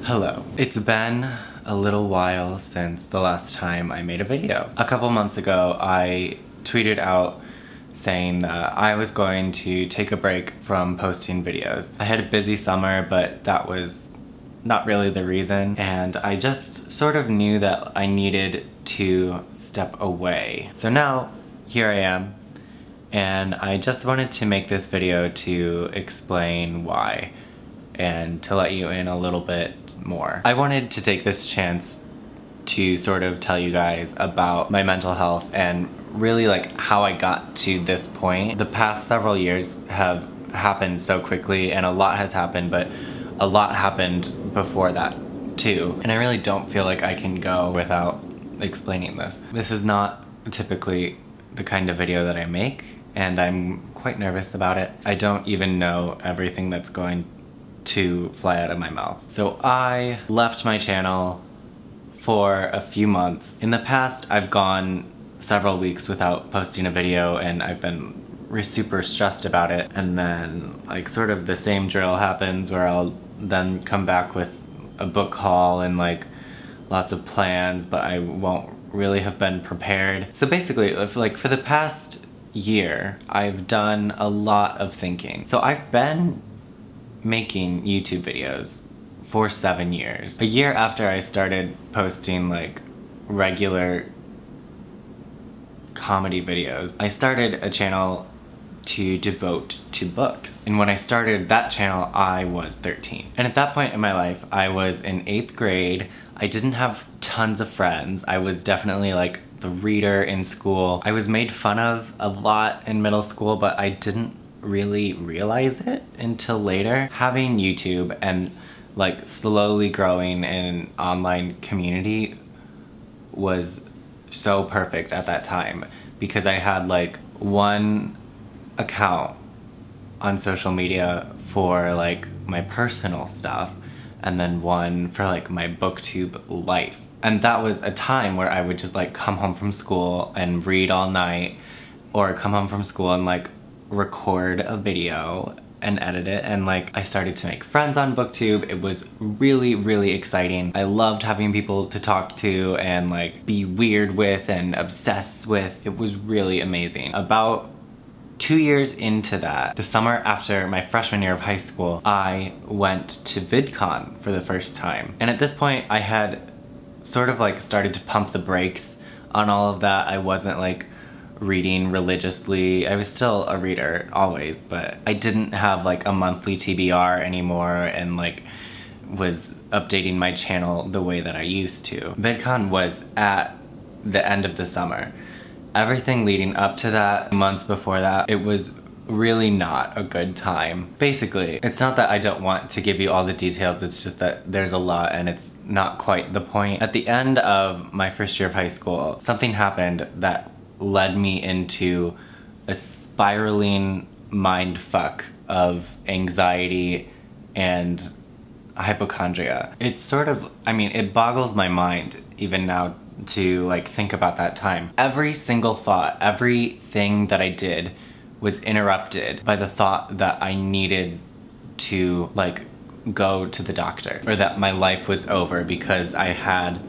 Hello. It's been a little while since the last time I made a video. A couple months ago, I tweeted out saying that I was going to take a break from posting videos. I had a busy summer, but that was not really the reason, and I just sort of knew that I needed to step away. So now, here I am, and I just wanted to make this video to explain why and to let you in a little bit more. I wanted to take this chance to sort of tell you guys about my mental health and really like how I got to this point. The past several years have happened so quickly, and a lot has happened, but a lot happened before that too. And I really don't feel like I can go without explaining this. This is not typically the kind of video that I make, and I'm quite nervous about it. I don't even know everything that's going to fly out of my mouth. So I left my channel for a few months. In the past, I've gone several weeks without posting a video, and I've been super stressed about it. And then like sort of the same drill happens where I'll then come back with a book haul and like lots of plans, but I won't really have been prepared. So basically, like for the past year, I've done a lot of thinking. So I've been making YouTube videos for 7 years. A year after I started posting like regular comedy videos, I started a channel to devote to books. And when I started that channel, I was 13. And at that point in my life, I was in 8th grade. I didn't have tons of friends. I was definitely like the reader in school. I was made fun of a lot in middle school, but I didn't really realize it until later. Having YouTube and like slowly growing an online community was so perfect at that time, because I had like one account on social media for like my personal stuff and then one for like my booktube life. And that was a time where I would just like come home from school and read all night, or come home from school and like record a video and edit it, and like I started to make friends on booktube. It was really exciting. I loved having people to talk to and like be weird with and obsess with. It was really amazing. About 2 years into that, the summer after my freshman year of high school, I went to VidCon for the first time. And at this point I had sort of like started to pump the brakes on all of that. I wasn't like reading religiously. I was still a reader always, but I didn't have like a monthly TBR anymore and like was updating my channel the way that I used to. VidCon was at the end of the summer. Everything leading up to that, months before that, it was really not a good time. Basically, it's not that I don't want to give you all the details, it's just that there's a lot and it's not quite the point. At the end of my first year of high school, something happened that led me into a spiraling mind fuck of anxiety and hypochondria. It's sort of, I mean, it boggles my mind even now to like think about that time. Every single thought, everything that I did was interrupted by the thought that I needed to like go to the doctor, or that my life was over because I had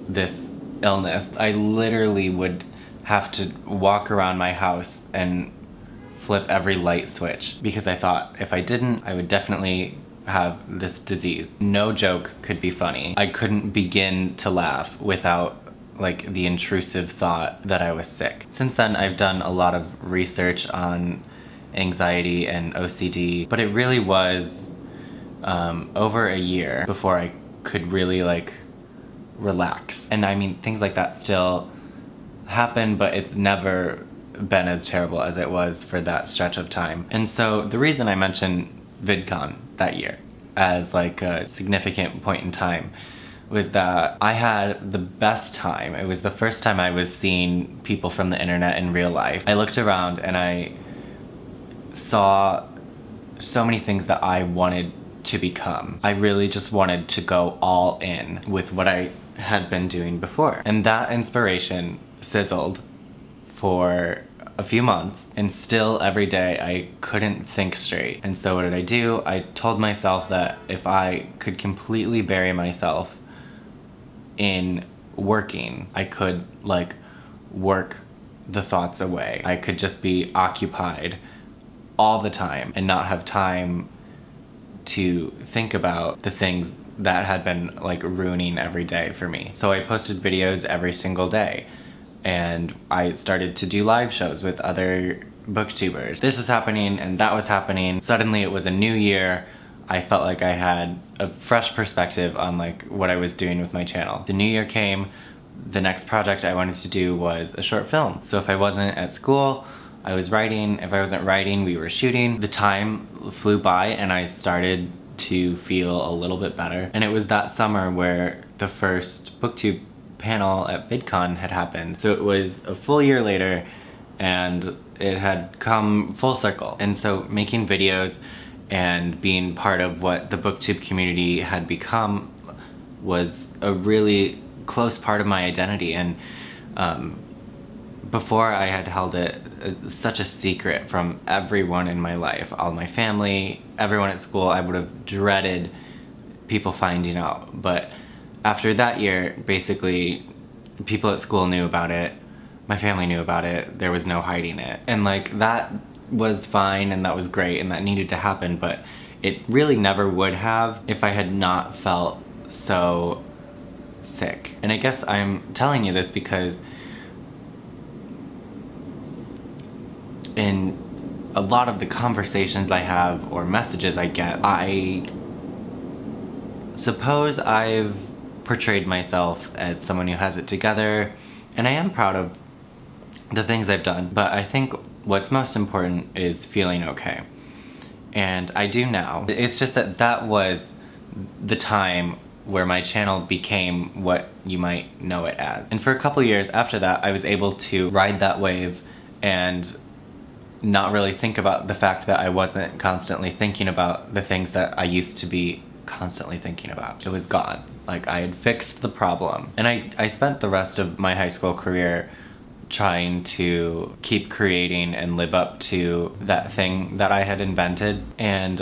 this illness. I literally would have to walk around my house and flip every light switch because I thought if I didn't, I would definitely have this disease. No joke could be funny. I couldn't begin to laugh without like the intrusive thought that I was sick. Since then, I've done a lot of research on anxiety and OCD, but it really was over a year before I could really like relax. And I mean, things like that still happen, but it's never been as terrible as it was for that stretch of time. And so the reason I mentioned VidCon that year as like a significant point in time was that I had the best time. It was the first time I was seeing people from the internet in real life. I looked around and I saw so many things that I wanted to become. I really just wanted to go all in with what I had been doing before. And that inspiration sizzled for a few months, and still every day I couldn't think straight. And so what did I do? I told myself that if I could completely bury myself in working, I could like work the thoughts away. I could just be occupied all the time and not have time to think about the things that had been like ruining every day for me. So I posted videos every single day, and I started to do live shows with other booktubers. This was happening and that was happening. Suddenly it was a new year. I felt like I had a fresh perspective on like what I was doing with my channel. The new year came. The next project I wanted to do was a short film. So if I wasn't at school, I was writing. If I wasn't writing, we were shooting. The time flew by and I started to feel a little bit better. And it was that summer where the first BookTube panel at VidCon had happened. So it was a full year later and it had come full circle. And so making videos and being part of what the BookTube community had become was a really close part of my identity. And before I had held it such a secret from everyone in my life, all my family, everyone at school. I would have dreaded people finding out. But after that year, basically, people at school knew about it, my family knew about it, there was no hiding it. And like, that was fine and that was great and that needed to happen, but it really never would have if I had not felt so sick. And I guess I'm telling you this because in a lot of the conversations I have or messages I get, I suppose I've portrayed myself as someone who has it together, and I am proud of the things I've done, but I think what's most important is feeling okay. And I do now. It's just that that was the time where my channel became what you might know it as. And for a couple years after that, I was able to ride that wave and not really think about the fact that I wasn't constantly thinking about the things that I used to be constantly thinking about. It was gone. Like, I had fixed the problem. And I spent the rest of my high school career trying to keep creating and live up to that thing that I had invented. And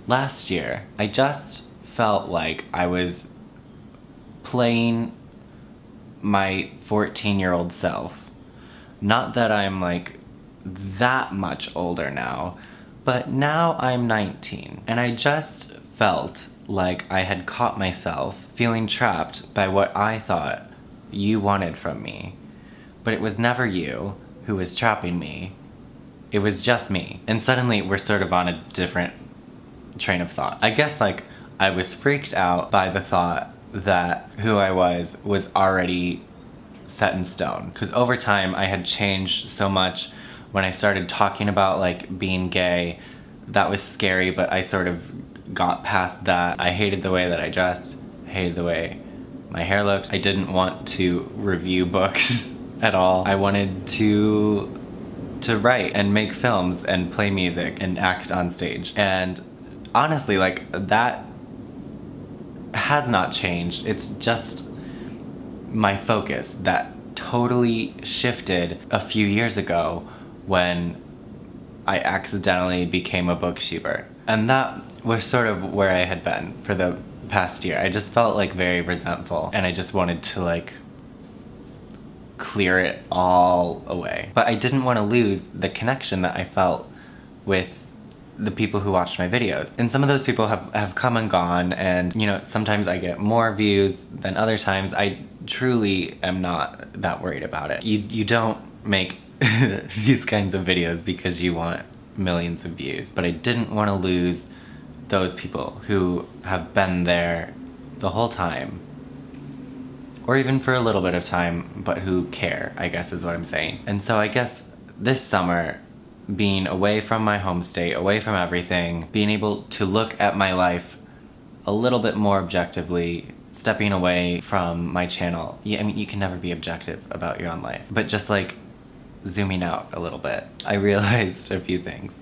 last year, I just felt like I was playing my 14-year-old self. Not that I'm like that much older now, but now I'm 19. And I just felt like I had caught myself feeling trapped by what I thought you wanted from me. But it was never you who was trapping me. It was just me. And suddenly we're sort of on a different train of thought. I guess like I was freaked out by the thought that who I was already set in stone. Because over time I had changed so much. When I started talking about like being gay, that was scary, but I sort of got past that. I hated the way that I dressed, hated the way my hair looked. I didn't want to review books at all. I wanted to write and make films and play music and act on stage. And honestly, like, that has not changed. It's just my focus that totally shifted a few years ago when I accidentally became a booktuber. And that was sort of where I had been for the past year. I just felt like very resentful and I just wanted to like clear it all away. But I didn't want to lose the connection that I felt with the people who watched my videos. And some of those people have come and gone, and you know, sometimes I get more views than other times. I truly am not that worried about it. You don't make these kinds of videos because you want millions of views. But I didn't want to lose those people who have been there the whole time, or even for a little bit of time, but who care, I guess is what I'm saying. And so I guess this summer, being away from my home state, away from everything, being able to look at my life a little bit more objectively, stepping away from my channel. Yeah, I mean, you can never be objective about your own life, but just like zooming out a little bit, I realized a few things.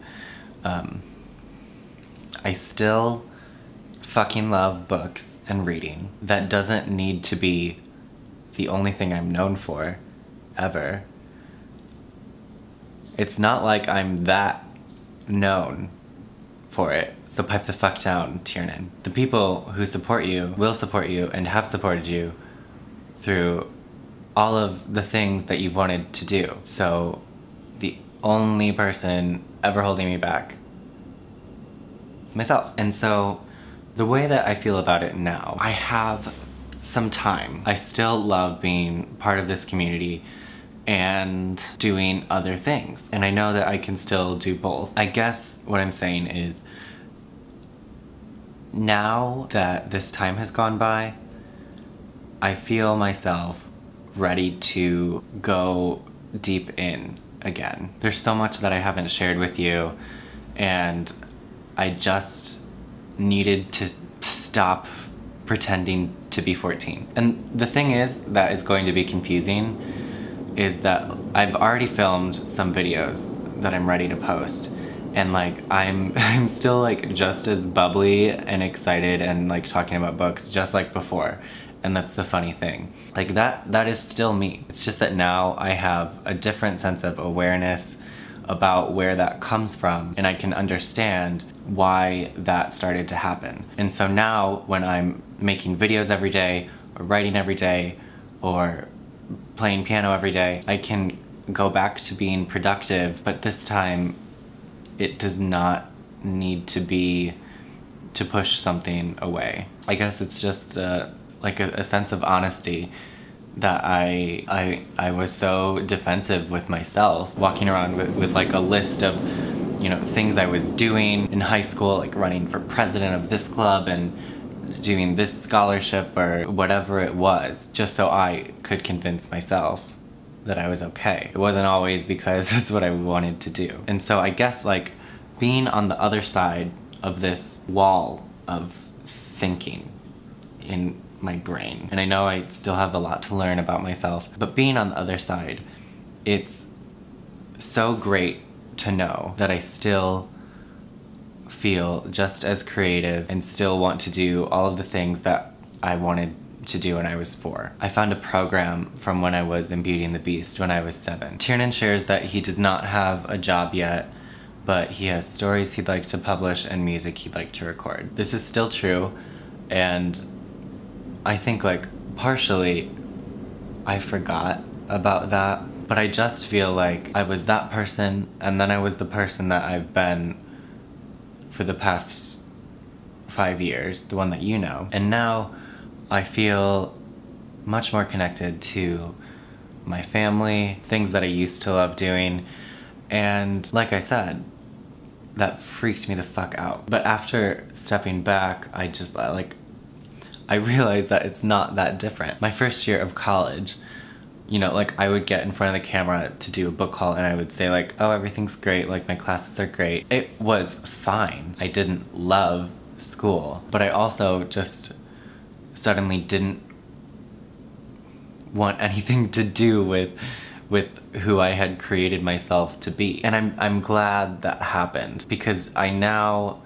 I still fucking love books and reading. That doesn't need to be the only thing I'm known for, ever. It's not like I'm that known for it. So pipe the fuck down, Tiernan. The people who support you will support you and have supported you through all of the things that you've wanted to do. So the only person ever holding me back is myself. And so the way that I feel about it now, I have some time. I still love being part of this community and doing other things. And I know that I can still do both. I guess what I'm saying is, now that this time has gone by, I feel myself ready to go deep in again. There's so much that I haven't shared with you, and I just needed to stop pretending to be 14. And the thing is that is going to be confusing is that I've already filmed some videos that I'm ready to post, and like I'm still like just as bubbly and excited and like talking about books just like before. And that's the funny thing. Like that is still me. It's just that now I have a different sense of awareness about where that comes from, and I can understand why that started to happen. And so now when I'm making videos every day, or writing every day, or playing piano every day, I can go back to being productive, but this time it does not need to be to push something away. I guess it's just like a sense of honesty that I was so defensive with myself, walking around with like a list of, you know, things I was doing in high school, like running for president of this club and doing this scholarship or whatever it was, just so I could convince myself that I was okay. It wasn't always because it's what I wanted to do. And so I guess like being on the other side of this wall of thinking in my brain, and I know I still have a lot to learn about myself, but being on the other side, it's so great to know that I still feel just as creative and still want to do all of the things that I wanted to do when I was 4. I found a program from when I was in Beauty and the Beast when I was 7. Tiernan shares that he does not have a job yet, but he has stories he'd like to publish and music he'd like to record. This is still true, and I think like partially I forgot about that, but I just feel like I was that person, and then I was the person that I've been for the past 5 years, the one that you know. And now I feel much more connected to my family, things that I used to love doing, and like I said, that freaked me the fuck out. But after stepping back, I just like, I realized that it's not that different. My first year of college, you know, like I would get in front of the camera to do a book haul and I would say like, oh, everything's great, like my classes are great. It was fine. I didn't love school, but I also just suddenly didn't want anything to do with who I had created myself to be. And I'm glad that happened, because I now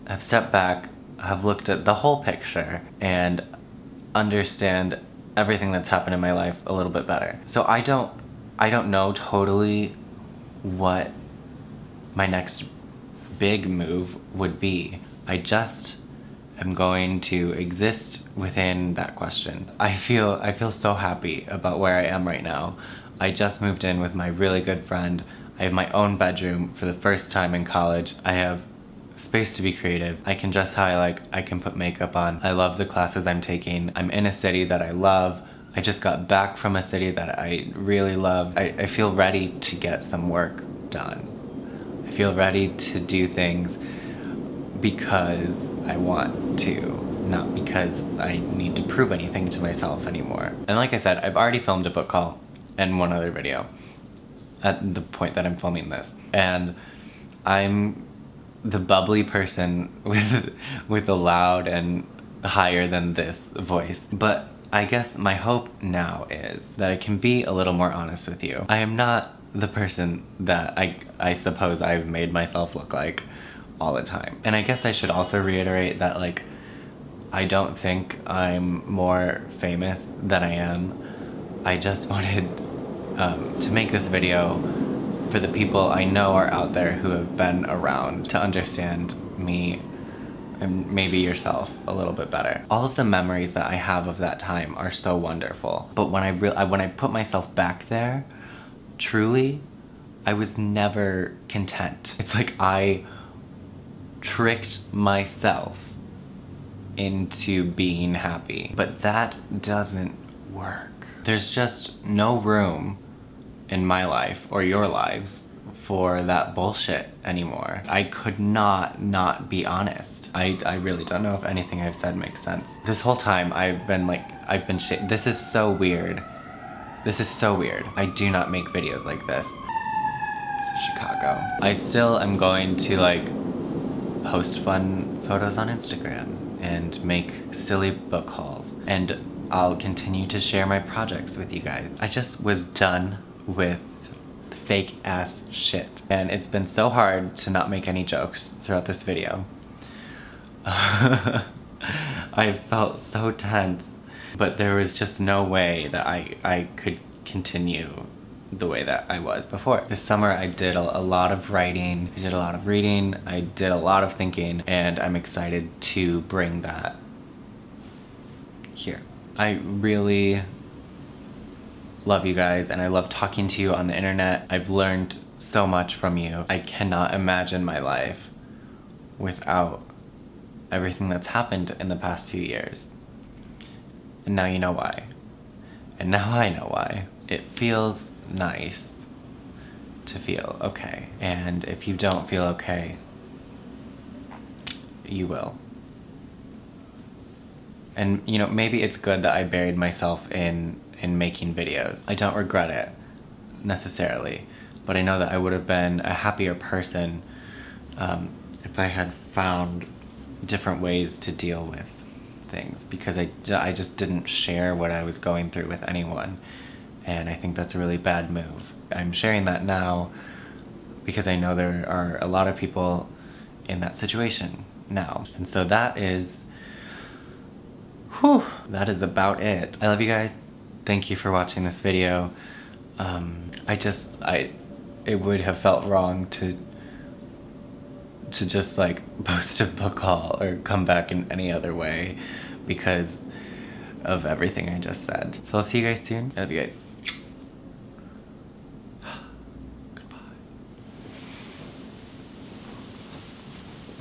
have stepped back, have looked at the whole picture, and understand everything that's happened in my life a little bit better. So I don't know totally what my next big move would be. I just am going to exist within that question. I feel so happy about where I am right now. I just moved in with my really good friend. I have my own bedroom for the first time in college. I have space to be creative. I can dress how I like. I can put makeup on. I love the classes I'm taking. I'm in a city that I love. I just got back from a city that I really love. I feel ready to get some work done. I feel ready to do things because I want to, not because I need to prove anything to myself anymore. And like I said, I've already filmed a book haul and one other video at the point that I'm filming this. And I'm the bubbly person with a loud and higher than this voice. But I guess my hope now is that I can be a little more honest with you. I am not the person that I suppose I've made myself look like all the time. And I guess I should also reiterate that like, I don't think I'm more famous than I am. I just wanted to make this video for the people I know are out there who have been around to understand me and maybe yourself a little bit better. All of the memories that I have of that time are so wonderful. But when I put myself back there, truly, I was never content. It's like I tricked myself into being happy. But that doesn't work. There's just no room in my life or your lives for that bullshit anymore. I could not be honest. I really don't know if anything I've said makes sense. This whole time I've been this is so weird. This is so weird. I do not make videos like this. It's Chicago. I still am going to like post fun photos on Instagram and make silly book hauls, and I'll continue to share my projects with you guys. I just was done with fake ass shit. And it's been so hard to not make any jokes throughout this video. I felt so tense, but there was just no way that I could continue the way that I was before. This summer I did a lot of writing, I did a lot of reading, I did a lot of thinking, and I'm excited to bring that here. I really love you guys, and I love talking to you on the internet. I've learned so much from you. I cannot imagine my life without everything that's happened in the past few years. And now you know why. And now I know why. It feels nice to feel okay. And if you don't feel okay, you will. And you know, maybe it's good that I buried myself in making videos. I don't regret it necessarily, but I know that I would have been a happier person if I had found different ways to deal with things, because I just didn't share what I was going through with anyone, and I think that's a really bad move. I'm sharing that now because I know there are a lot of people in that situation now, and so that is about it. I love you guys. Thank you for watching this video. It would have felt wrong to just like post a book haul or come back in any other way because of everything I just said. So I'll see you guys soon. I love you guys.